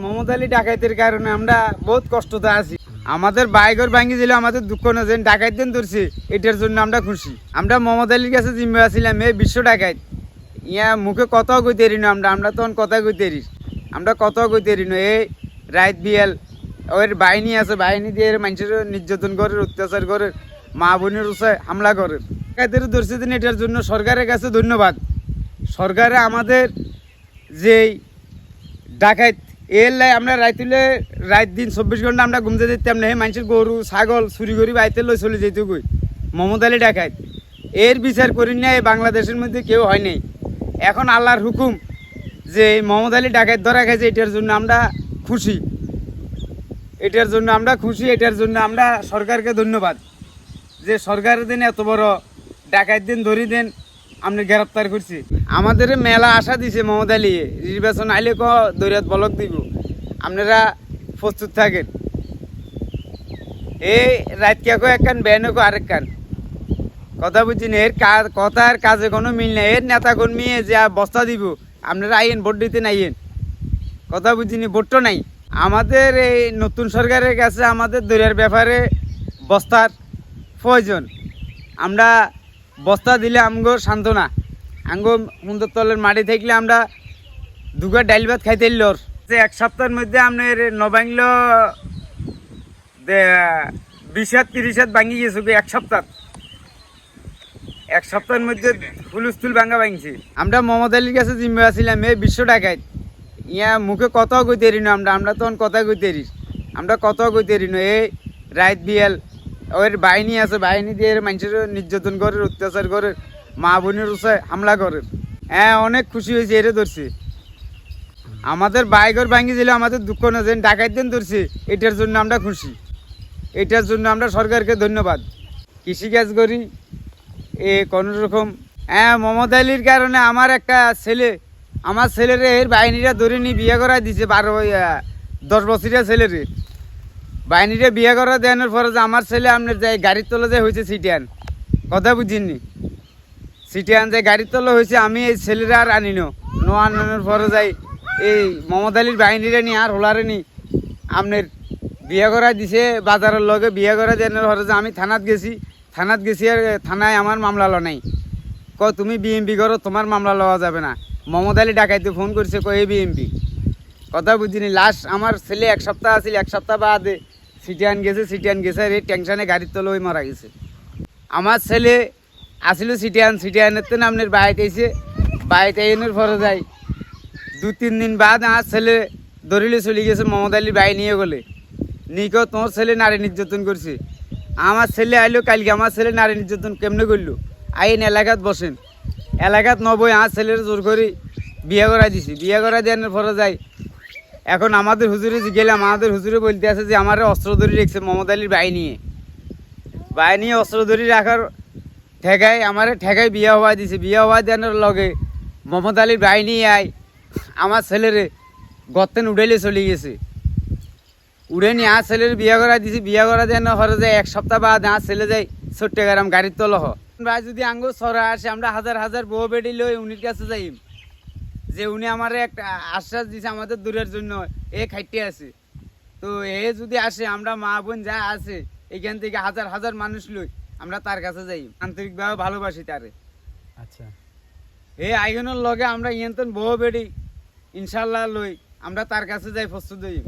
মোহাম্মদ আলী ডাকাইতের কারণে আমরা বহুত কষ্টতে আছি। আমাদের বাইকর ভাঙি দিলে আমাদের দুঃখ না, যে ডাকাইত দিন ধরছি, এটার জন্য আমরা খুশি। আমরা মোহাম্মদ আলীর কাছে জিম্মে ছিলাম এই বিশ্ব ডাকাইত ইয়া মুখে কত কইতে রিনো আমরা তখন কথা কইতে রি আমরা কত কইতে রিনো এই রাইত বিয়াল ওর বাহিনী আছে, বাহিনী দিয়ে মানুষের নির্যাতন করে, অত্যাচার করে, মা বোনের উৎসাহে হামলা করে। ডাকাইতের ধরছি দিন, এটার জন্য সরকারের কাছে ধন্যবাদ। সরকারে আমাদের যেই ডাকাইত এর লাই আমরা রাত দিন 24 ঘন্টা আমরা ঘুমতে দিতাম না, মানুষের গরু ছাগল চুরি করি বাইতে লই চলে যেত কই মোহাম্মদ আলী ডাকাইত। এর বিচার করি না এই বাংলাদেশের মধ্যে কেউ হয় নাই। এখন আল্লাহর হুকুম যে মোহাম্মদ আলী ডাকাইত ধরা গেছে, এটার জন্য আমরা খুশি, এটার জন্য আমরা খুশি। এটার জন্য আমরা সরকারকে ধন্যবাদ যে সরকারের দিন এত বড় ডাকাইত দিন ধরি দেন আপনি গ্রেপ্তার করছি। আমাদের মেলা আশা দিছে মোহাম্মদ আলী নির্বাচন আইলে দৈরাত বলক দিব, আপনারা প্রস্তুত থাকেন। এই রাত কে একখান বেয়ানকো আরেক কান কথা বুঝছেন। এর কথার কাজে কোনো মিল নেই। এর নেতাগণ মিয়ে যে বস্তা দিব, আপনারা আইন ভোট দিতে নাইয়েন, কথা বুঝিনি, ভোটও নাই। আমাদের এই নতুন সরকারের কাছে আমাদের দৈরার ব্যাপারে বস্তার প্রয়োজন। আমরা বস্তা দিলে আমগো সান্ত্বনা, আঙ্গো সুন্দর তলের মাটি থাকলে আমরা দুগা ডাইল ভাত খাইতে লর। যে এক সপ্তাহের মধ্যে আপনার নবাংল 20 হাত 30 হাত ভাঙি গেছে এক সপ্তাহের মধ্যে হুলস্থুল ভাঙা ভাঙছি। আমরা মোহাম্মদ আলীর কাছে জিম্মে ছিলাম এই বিশ্ব ডাকাইত ইয়া মুখে কত কইতে রিনো আমরা তখন কথা কইতে রি আমরা কত কইতে রিনো এই রাইত বিয়াল ওর বাহিনী আছে, বাহিনী দিয়ে মানুষের নির্যাতন করে, অত্যাচার করে, মা বোনের উৎসাহে হামলা করে। হ্যাঁ, অনেক খুশি হয়েছে এরে ধরছি। আমাদের বাইকর ভাঙি দিলে আমাদের দুঃখ না, যে ডাকাইত দিন ধরছি, এটার জন্য আমরা খুশি। এটার জন্য আমরা সরকারকে ধন্যবাদ। কৃষিকাজ করি এ কোনো রকম। হ্যাঁ, মোহাম্মদ আলীর কারণে আমার একটা ছেলে, আমার ছেলেরে এর বাহিনীরা ধরে নিয়ে বিয়ে করা দিছে, 10 বছরিয়া ছেলেরে বাহিনীরা বিয়ে করা দেওয়ানোর পরে যে আমার ছেলে আপনার যাই গাড়ির তলে যে হয়েছে সিটিয়ান, কথা বুঝিনি, সিটিয়ান যে গাড়ির তলে হয়েছে। আমি এই ছেলেরা আর আনিনো আনানোর পরে যাই এই মোহাম্মদ আলীর বাহিনীরা নিয়ে আর হোলারে নি আপনার বিয়ে করা দিছে বাজারের লগে। বিয়ে করা দেওয়ানোর পরে যে আমি থানাত গেছি আর থানায় আমার মামলা ল নাই। তুমি বিএমপি করো, তোমার মামলা লওয়া যাবে না। মোহাম্মদ আলী ডাকাইতে ফোন করছে, এই বিএমপি, কথা বুঝিনি। লাস্ট আমার ছেলে 1 সপ্তাহ আছিল, 1 সপ্তাহ বাদে সিটিয়ান গেছে আর এই টেনশনে গাড়ির তলে ওই মারা গেছে। আমার ছেলে আসিল সিটিয়ানের তো আপনার বাইতে এসে বাইতে এনের পরে যাই 2-3 দিন বাদ আমার ছেলে ধরিলে চলে গেছে মোহাম্মদ আলী বাই নিয়ে গেলে নিকো তোমার ছেলে নারী নির্যাতন করছে। আমার ছেলে আইলো কালকে, আমার ছেলে নারী নির্যাতন কেমনে করলো? আইন এলাকাত বসেন, এলাকাত নবই আমার ছেলের জোর করে বিয়ে করা দিছি। বিয়ে করা দেওয়ানোর পরে যাই এখন আমাদের হুজুরে গেলাম, আমাদের হুজুরে বলতে আছে যে আমার অস্ত্র ধরে রেখেছে মোহাম্মদ আলীর বাই নিয়ে অস্ত্র ধরে রাখার ঠেকায় বিয়ে হওয়া দিছে। বিয়ে হওয়া দেওয়ানোর লগে মোহাম্মদ আলীর বাই নিয়ে আমার ছেলেরে গর্তেন উড়াইলে চলে গেছে। উড়ে নিয়ে আমার ছেলের বিয়ে করা দিছি। বিয়ে করা দেওয়ানোর পরে যায় 1 সপ্তাহ বাদ আমার ছেলে যায় চট্টগ্রাম গাড়ির তল ভাই যদি আঙ্গো সরা আসে আমরা হাজার বউ বেড়ি লই উনির কাছে যাই যে উনি আমার একটা আশ্বাস দিছে আমাদের দূরের জন্য এ খাইতে আছে। তো এ যদি আসে আমরা মা বোন যা আছে এখান থেকে হাজার মানুষ লই আমরা তার কাছে যাই, আন্তরিকভাবে ভালোবাসি তারে। আচ্ছা, এই আইনের লগে আমরা ইয়ন্তন বউ বেড়ি ইনশাল্লাহ লই আমরা তার কাছে যাই প্রস্তুত হই।